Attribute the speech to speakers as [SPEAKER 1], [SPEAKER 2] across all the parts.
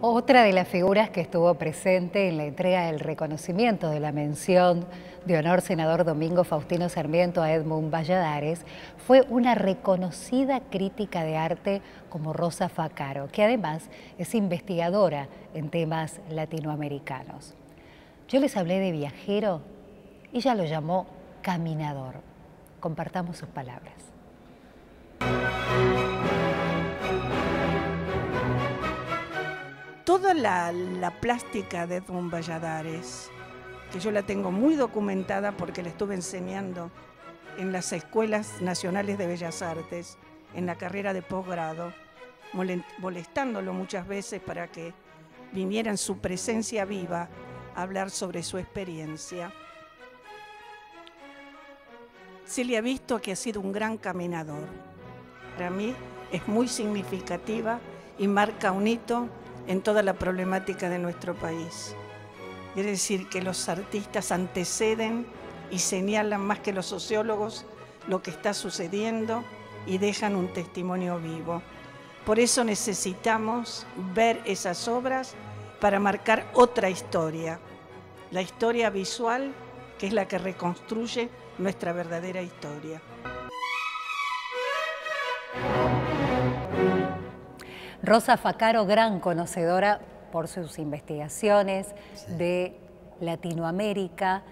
[SPEAKER 1] Otra de las figuras que estuvo presente en la entrega del reconocimiento de la mención de honor senador Domingo Faustino Sarmiento a Edmund Valladares fue una reconocida crítica de arte como Rosa Facaro, que además es investigadora en temas latinoamericanos. Yo les hablé de viajero y ella lo llamó caminador. Compartamos sus palabras.
[SPEAKER 2] Toda la plástica de Edmund Valladares, que yo la tengo muy documentada porque la estuve enseñando en las Escuelas Nacionales de Bellas Artes, en la carrera de posgrado, molestándolo muchas veces para que viniera en su presencia viva a hablar sobre su experiencia. Se le ha visto que ha sido un gran caminador. Para mí es muy significativa y marca un hito en toda la problemática de nuestro país. Quiere decir que los artistas anteceden y señalan más que los sociólogos lo que está sucediendo y dejan un testimonio vivo. Por eso necesitamos ver esas obras para marcar otra historia, la historia visual, que es la que reconstruye nuestra verdadera historia.
[SPEAKER 1] Rosa Facaro, gran conocedora por sus investigaciones de Latinoamérica.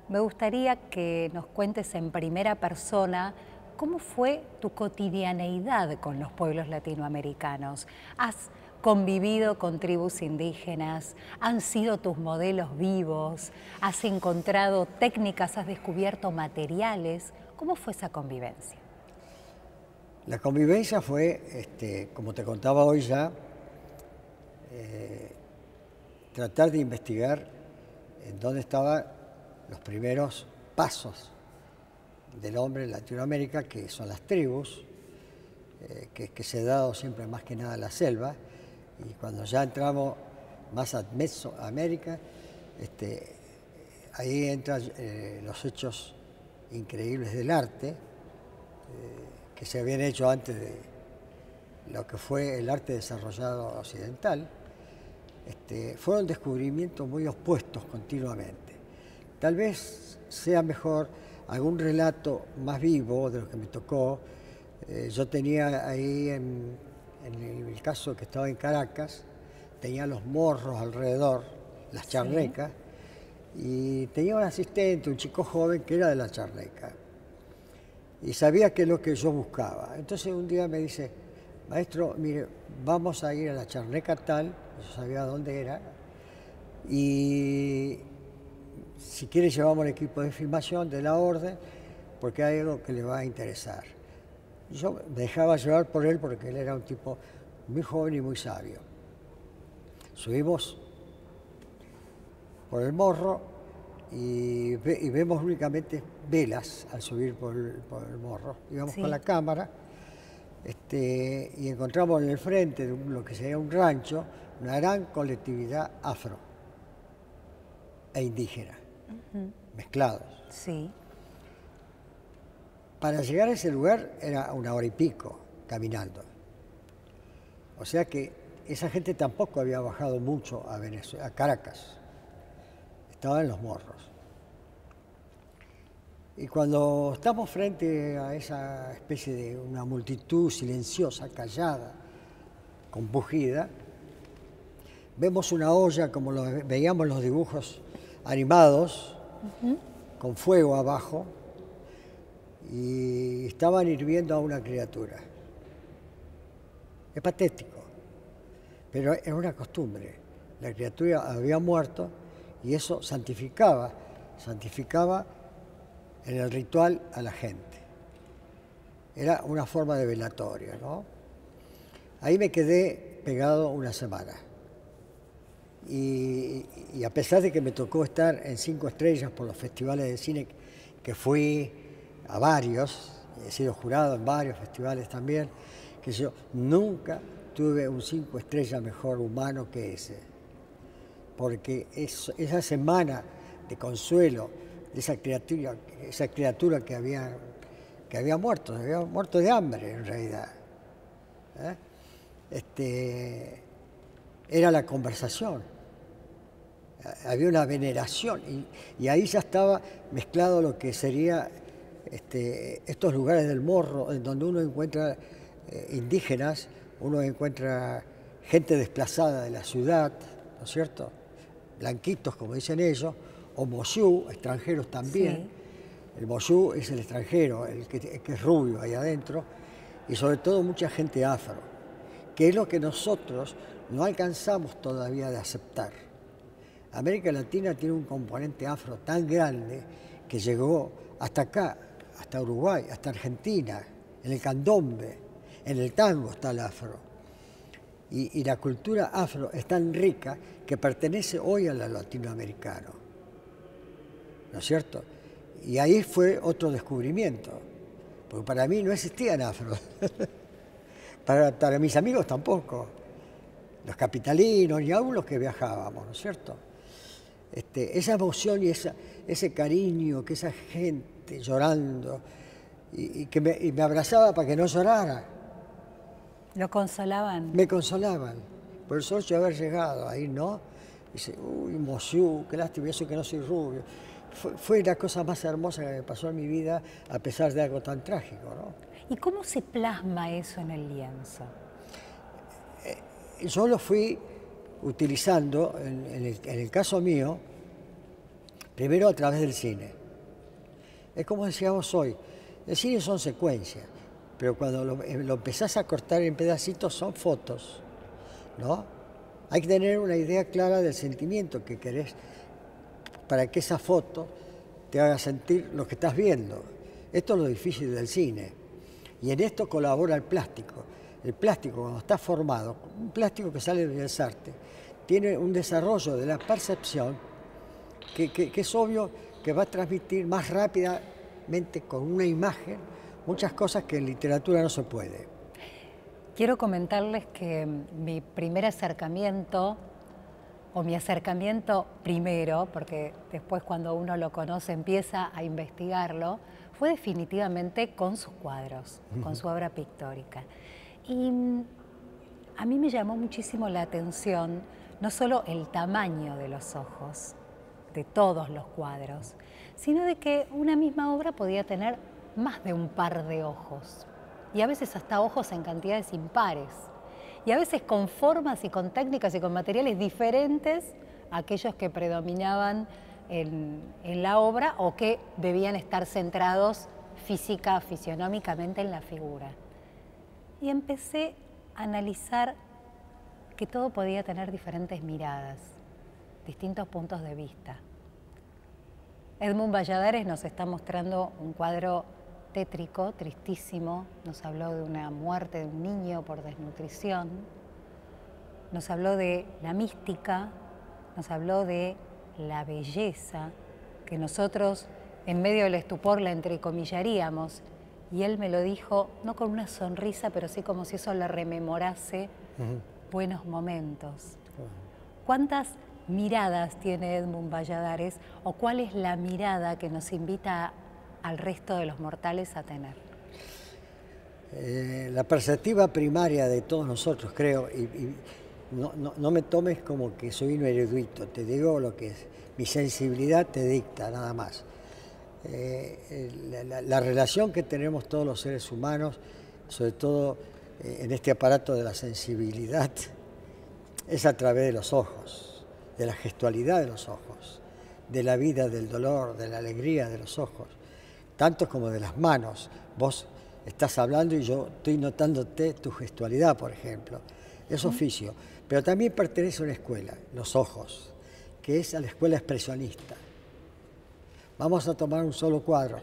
[SPEAKER 1] Me gustaría que nos cuentes en primera persona cómo fue tu cotidianeidad con los pueblos latinoamericanos. ¿Has convivido con tribus indígenas? ¿Han sido tus modelos vivos? ¿Has encontrado técnicas? ¿Has descubierto materiales? ¿Cómo fue esa convivencia?
[SPEAKER 3] La convivencia fue, como te contaba hoy ya, tratar de investigar en dónde estaban los primeros pasos del hombre en Latinoamérica, que son las tribus, que se ha dado siempre más que nada en la selva, y cuando ya entramos más a Mesoamérica, ahí entran los hechos increíbles del arte, que se habían hecho antes de lo que fue el arte desarrollado occidental. Fueron descubrimientos muy opuestos continuamente. Tal vez sea mejor algún relato más vivo de lo que me tocó. Yo tenía ahí, en el caso que estaba en Caracas, tenía los morros alrededor, las charnecas, y tenía un asistente, un chico joven que era de la charneca. Y sabía que es lo que yo buscaba. Entonces un día me dice, maestro, mire, vamos a ir a la charneca tal, yo sabía dónde era, y si quiere llevamos el equipo de filmación de la orden, porque hay algo que le va a interesar. Yo me dejaba llevar por él porque él era un tipo muy joven y muy sabio. Subimos por el morro y vemos únicamente velas al subir por el morro. Íbamos con la cámara y encontramos en el frente de lo que sería un rancho una gran colectividad afro e indígena, mezclados.
[SPEAKER 1] Sí.
[SPEAKER 3] Para llegar a ese lugar era 1 hora y pico caminando. O sea que esa gente tampoco había bajado mucho a Venezuela, a Caracas. Estaba en los morros. Y cuando estamos frente a esa especie de una multitud silenciosa, callada, compungida, vemos una olla como lo veíamos en los dibujos animados, con fuego abajo, y estaban hirviendo a una criatura. Es patético, pero es una costumbre. La criatura había muerto y eso santificaba en el ritual a la gente. Era una forma de velatorio, ¿no? Ahí me quedé pegado una semana. Y a pesar de que me tocó estar en 5 estrellas por los festivales de cine, que fui a varios, he sido jurado en varios festivales también, que yo nunca tuve un 5 estrellas mejor humano que ese. Porque esa semana de consuelo de esa criatura que había muerto de hambre en realidad. era la conversación. Había una veneración y ahí ya estaba mezclado lo que sería estos lugares del Morro, en donde uno encuentra indígenas, uno encuentra gente desplazada de la ciudad, ¿no es cierto? Blanquitos, como dicen ellos, o moyú, extranjeros también. Sí. El moyú es el extranjero, el que es rubio ahí adentro, y sobre todo mucha gente afro, que es lo que nosotros no alcanzamos todavía de aceptar. América Latina tiene un componente afro tan grande que llegó hasta acá, hasta Uruguay, hasta Argentina, en el candombe, en el tango está el afro. Y la cultura afro es tan rica que pertenece hoy a la latinoamericano, ¿no es cierto? Y ahí fue otro descubrimiento, porque para mí no existían afro, para mis amigos tampoco, los capitalinos y aún los que viajábamos, ¿no es cierto? Esa emoción y ese cariño, que esa gente llorando y me abrazaba para que no llorara.
[SPEAKER 1] ¿Lo consolaban?
[SPEAKER 3] Me consolaban. Por el hecho de haber llegado ahí, ¿no? Dice, uy, moyú, qué lástima, eso que no soy rubio. Fue la cosa más hermosa que me pasó en mi vida, a pesar de algo tan trágico, ¿no?
[SPEAKER 1] ¿Y cómo se plasma eso en el lienzo?
[SPEAKER 3] Yo lo fui utilizando, en el caso mío, primero a través del cine. Es como decíamos hoy, el cine son secuencias, pero cuando lo empezás a cortar en pedacitos son fotos, ¿no? Hay que tener una idea clara del sentimiento que querés para que esa foto te haga sentir lo que estás viendo. Esto es lo difícil del cine. Y en esto colabora el plástico. El plástico, cuando está formado, un plástico que sale del arte, tiene un desarrollo de la percepción que es obvio que va a transmitir más rápidamente con una imagen muchas cosas que en literatura no se puede.
[SPEAKER 1] Quiero comentarles que mi primer acercamiento, o mi acercamiento primero, porque después cuando uno lo conoce empieza a investigarlo, fue definitivamente con sus cuadros, con su obra pictórica. Y a mí me llamó muchísimo la atención no solo el tamaño de los ojos, de todos los cuadros, sino de que una misma obra podía tener más de un par de ojos, y a veces hasta ojos en cantidades impares, y a veces con formas y con técnicas y con materiales diferentes a aquellos que predominaban en la obra o que debían estar centrados física, fisionómicamente en la figura. Y empecé a analizar que todo podía tener diferentes miradas, distintos puntos de vista. Edmund Valladares nos está mostrando un cuadro tétrico, tristísimo. Nos habló de una muerte de un niño por desnutrición, nos habló de la mística, nos habló de la belleza, que nosotros en medio del estupor la entrecomillaríamos, y él me lo dijo no con una sonrisa, pero sí como si eso le rememorase buenos momentos. ¿Cuántas miradas tiene Edmund Valladares o cuál es la mirada que nos invita al resto de los mortales a tener?
[SPEAKER 3] La perspectiva primaria de todos nosotros, creo, y no me tomes como que soy un erudito, te digo lo que es, mi sensibilidad te dicta, nada más. La relación que tenemos todos los seres humanos, sobre todo en este aparato de la sensibilidad, es a través de los ojos, de la gestualidad de los ojos, de la vida, del dolor, de la alegría de los ojos, tanto como de las manos. Vos estás hablando y yo estoy notándote tu gestualidad, por ejemplo. Es oficio, pero también pertenece a una escuela, los ojos, que es a la escuela expresionista. Vamos a tomar un solo cuadro,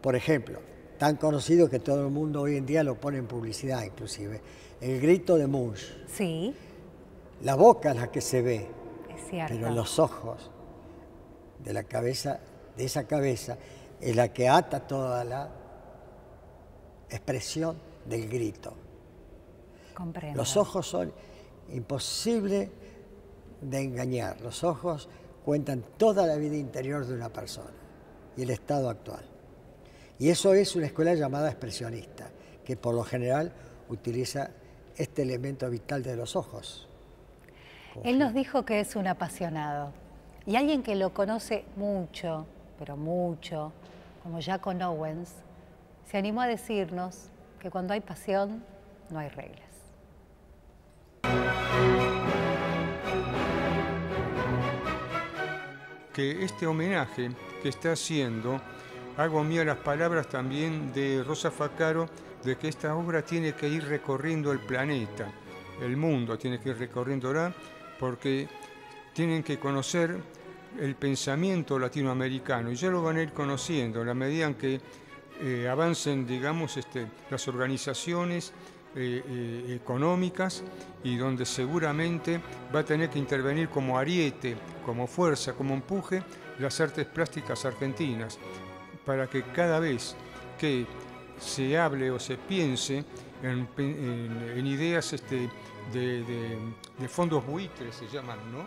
[SPEAKER 3] por ejemplo, tan conocido que todo el mundo hoy en día lo pone en publicidad inclusive, El grito de Munch.
[SPEAKER 1] Sí.
[SPEAKER 3] La boca es la que se ve,
[SPEAKER 1] es cierto,
[SPEAKER 3] pero los ojos de la cabeza, de esa cabeza, es la que ata toda la expresión del grito.
[SPEAKER 1] Comprendo.
[SPEAKER 3] Los ojos son imposibles de engañar. Los ojos cuentan toda la vida interior de una persona y el estado actual. Y eso es una escuela llamada expresionista, que por lo general utiliza este elemento vital de los ojos.
[SPEAKER 1] Él nos dijo que es un apasionado y alguien que lo conoce mucho, pero mucho, como Jacob Owens, se animó a decirnos que cuando hay pasión no hay reglas.
[SPEAKER 4] Que este homenaje que está haciendo, hago mía las palabras también de Rosa Facaro, de que esta obra tiene que ir recorriendo el planeta, el mundo tiene que ir recorriéndola, porque tienen que conocer el pensamiento latinoamericano, y ya lo van a ir conociendo en la medida en que avancen, digamos, las organizaciones económicas, y donde seguramente va a tener que intervenir como ariete, como fuerza, como empuje, las artes plásticas argentinas, para que cada vez que se hable o se piense en ideas de fondos buitres, se llaman, ¿no?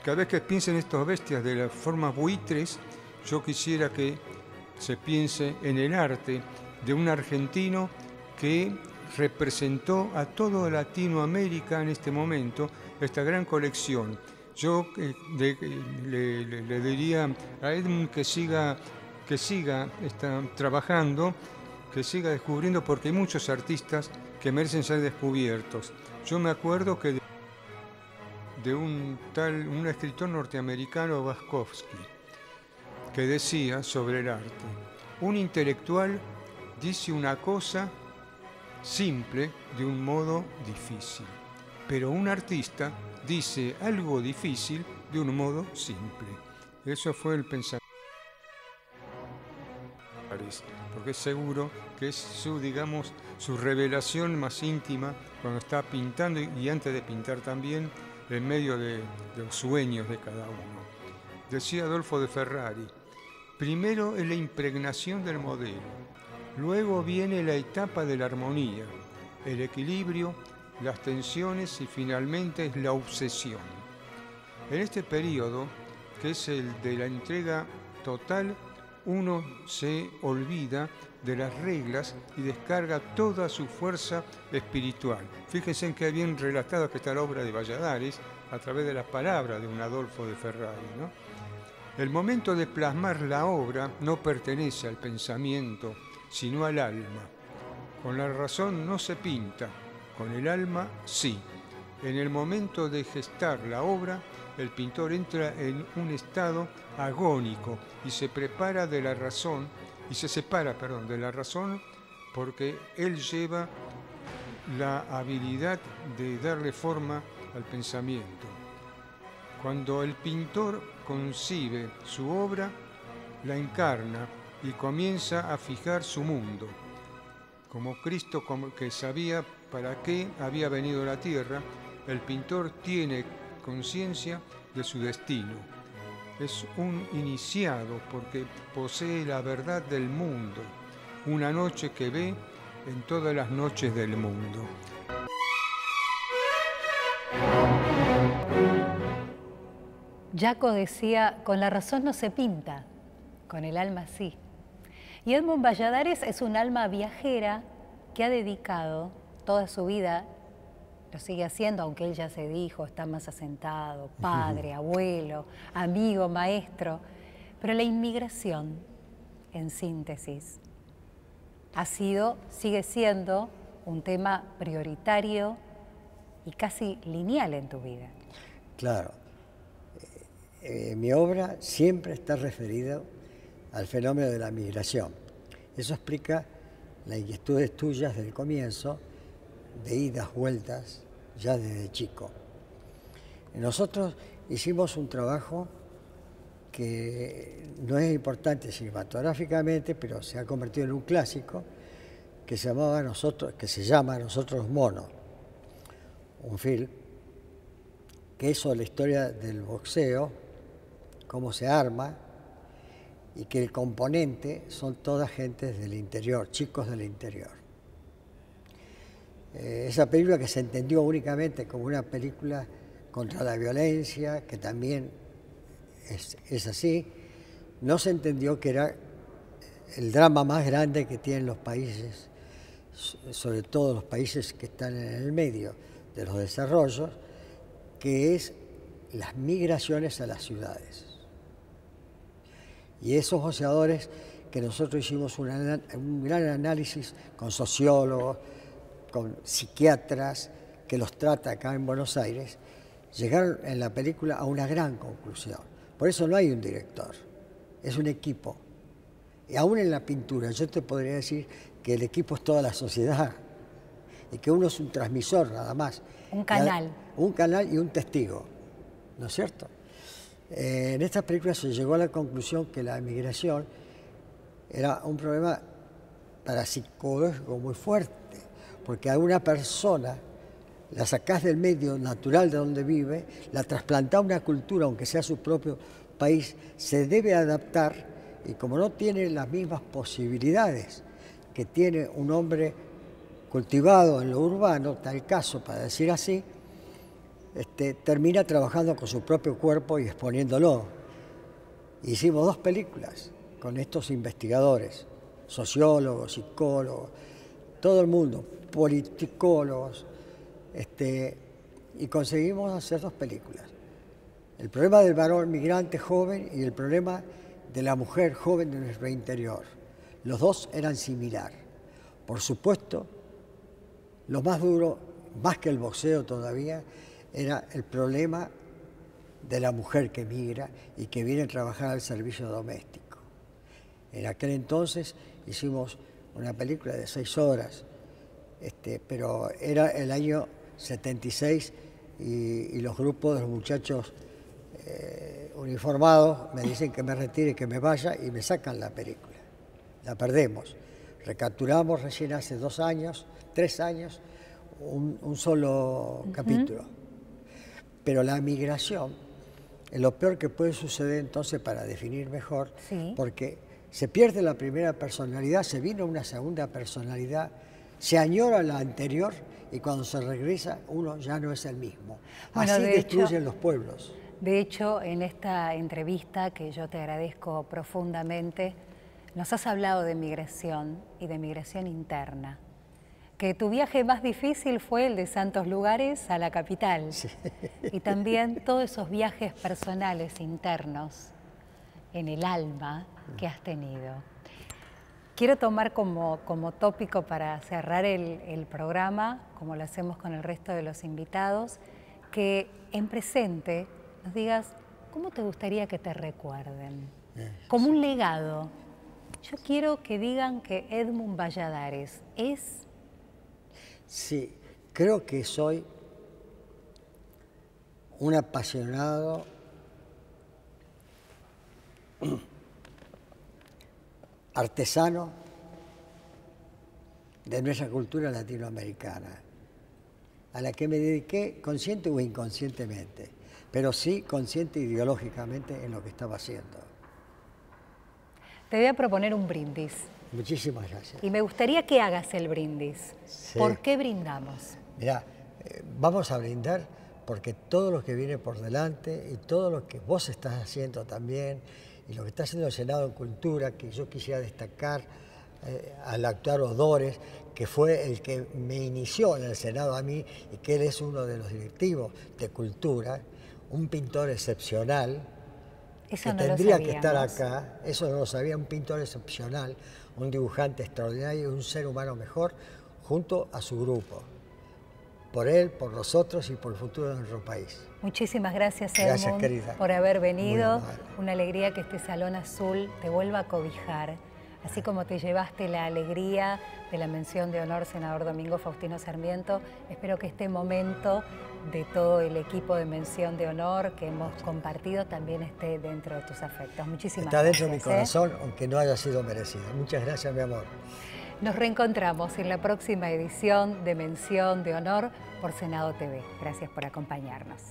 [SPEAKER 4] Cada vez que piensen estas bestias de las formas buitres, yo quisiera que se piense en el arte de un argentino que representó a toda Latinoamérica en este momento, esta gran colección. Yo le diría a Edmund que siga trabajando, que siga descubriendo, porque hay muchos artistas que merecen ser descubiertos. Yo me acuerdo que de un escritor norteamericano, Bukowski, que decía sobre el arte: un intelectual dice una cosa simple de un modo difícil, pero un artista dice algo difícil de un modo simple. Eso fue el pensamiento, porque es seguro que es su revelación más íntima cuando está pintando, y antes de pintar también, en medio de los sueños de cada uno. Decía Adolfo de Ferrari: primero es la impregnación del modelo, luego viene la etapa de la armonía, el equilibrio, las tensiones y finalmente es la obsesión. En este periodo, que es el de la entrega total, uno se olvida de las reglas y descarga toda su fuerza espiritual. Fíjense en qué bien relatada que está la obra de Valladares a través de las palabras de un Adolfo de Ferrari, ¿no? El momento de plasmar la obra no pertenece al pensamiento, sino al alma. Con la razón no se pinta, con el alma sí. En el momento de gestar la obra, el pintor entra en un estado agónico y se separa de la razón, porque él lleva la habilidad de darle forma al pensamiento. Cuando el pintor concibe su obra, la encarna y comienza a fijar su mundo. Como Cristo, que sabía para qué había venido a la tierra, el pintor tiene conciencia de su destino. Es un iniciado porque posee la verdad del mundo, una noche que ve en todas las noches del mundo.
[SPEAKER 1] Jaco decía: con la razón no se pinta, con el alma sí. Y Edmund Valladares es un alma viajera que ha dedicado toda su vida, lo sigue haciendo, aunque él ya se dijo, está más asentado, padre, abuelo, amigo, maestro. Pero la inmigración, en síntesis, sigue siendo un tema prioritario y casi lineal en tu vida.
[SPEAKER 3] Claro. Mi obra siempre está referida al fenómeno de la migración. Eso explica las inquietudes tuyas del comienzo, de idas, vueltas, ya desde chico. Nosotros hicimos un trabajo que no es importante cinematográficamente, pero se ha convertido en un clásico, que se llama Nosotros Monos, un film que es sobre la historia del boxeo, cómo se arma, y que el componente son todas gentes del interior, chicos del interior. Esa película, que se entendió únicamente como una película contra la violencia, que también es así, no se entendió que era el drama más grande que tienen los países, sobre todo los países que están en el medio de los desarrollos, que es las migraciones a las ciudades. Y esos boceadores que nosotros hicimos un gran análisis con sociólogos, con psiquiatras, que los trata acá en Buenos Aires, llegaron en la película a una gran conclusión. Por eso no hay un director, es un equipo. Y aún en la pintura, yo te podría decir que el equipo es toda la sociedad y que uno es un transmisor nada más.
[SPEAKER 1] Un canal.
[SPEAKER 3] Un canal y un testigo, ¿no es cierto? En esta película se llegó a la conclusión que la migración era un problema parapsicológico muy fuerte, porque a una persona la sacás del medio natural de donde vive, la trasplantás a una cultura, aunque sea su propio país, se debe adaptar, y como no tiene las mismas posibilidades que tiene un hombre cultivado en lo urbano, tal caso, para decir así, termina trabajando con su propio cuerpo y exponiéndolo. Hicimos 2 películas con estos investigadores, sociólogos, psicólogos, todo el mundo, politicólogos, y conseguimos hacer 2 películas. El problema del varón migrante joven y el problema de la mujer joven de nuestro interior. Los 2 eran similares. Por supuesto, lo más duro, más que el boxeo todavía, era el problema de la mujer que migra y que viene a trabajar al servicio doméstico. En aquel entonces hicimos una película de 6 horas, pero era el año 76 y los grupos de los muchachos uniformados me dicen que me retire, que me vaya y me sacan la película. La perdemos. Recapturamos recién hace 2 años, 3 años, un solo capítulo. Pero la migración es lo peor que puede suceder entonces para definir mejor,
[SPEAKER 1] sí,
[SPEAKER 3] porque se pierde la primera personalidad, se vino una segunda personalidad, se añora la anterior y cuando se regresa uno ya no es el mismo.
[SPEAKER 1] Bueno,
[SPEAKER 3] así destruyen
[SPEAKER 1] hecho,
[SPEAKER 3] los pueblos.
[SPEAKER 1] De hecho, en esta entrevista, que yo te agradezco profundamente, nos has hablado de migración y de migración interna. Que tu viaje más difícil fue el de Santos Lugares a la capital.
[SPEAKER 3] Sí.
[SPEAKER 1] Y también todos esos viajes personales internos en el alma que has tenido. Quiero tomar como tópico para cerrar el programa, como lo hacemos con el resto de los invitados, que en presente nos digas cómo te gustaría que te recuerden, como un legado. Yo quiero que digan que Edmund Valladares es...
[SPEAKER 3] Sí, creo que soy un apasionado artesano de nuestra cultura latinoamericana, a la que me dediqué consciente o inconscientemente, pero sí consciente ideológicamente en lo que estaba haciendo.
[SPEAKER 1] Te voy a proponer un brindis.
[SPEAKER 3] Muchísimas gracias.
[SPEAKER 1] Y me gustaría que hagas el brindis.
[SPEAKER 3] Sí.
[SPEAKER 1] ¿Por qué brindamos?
[SPEAKER 3] Mirá, vamos a brindar porque todo lo que viene por delante y todo lo que vos estás haciendo también y lo que está haciendo el Senado de Cultura, que yo quisiera destacar al actuar Odores, que fue el que me inició en el Senado a mí y que él es uno de los directivos de Cultura, un pintor excepcional,
[SPEAKER 1] Eso
[SPEAKER 3] que
[SPEAKER 1] no
[SPEAKER 3] tendría
[SPEAKER 1] lo
[SPEAKER 3] que estar
[SPEAKER 1] sabíamos.
[SPEAKER 3] acá, eso no lo sabía, un pintor excepcional, un dibujante extraordinario, un ser humano mejor, junto a su grupo. Por él, por nosotros y por el futuro de nuestro país.
[SPEAKER 1] Muchísimas gracias, Edmund,
[SPEAKER 3] Gracias, querida.
[SPEAKER 1] por haber venido.
[SPEAKER 3] Muy amable.
[SPEAKER 1] Una alegría que este Salón Azul te vuelva a cobijar. Así como te llevaste la alegría de la mención de honor, senador Domingo Faustino Sarmiento, espero que este momento de todo el equipo de mención de honor que hemos compartido también esté dentro de tus afectos. Muchísimas
[SPEAKER 3] Está
[SPEAKER 1] gracias.
[SPEAKER 3] dentro de mi corazón, aunque no haya sido merecido. Muchas gracias, mi amor.
[SPEAKER 1] Nos reencontramos en la próxima edición de Mención de Honor por Senado TV. Gracias por acompañarnos.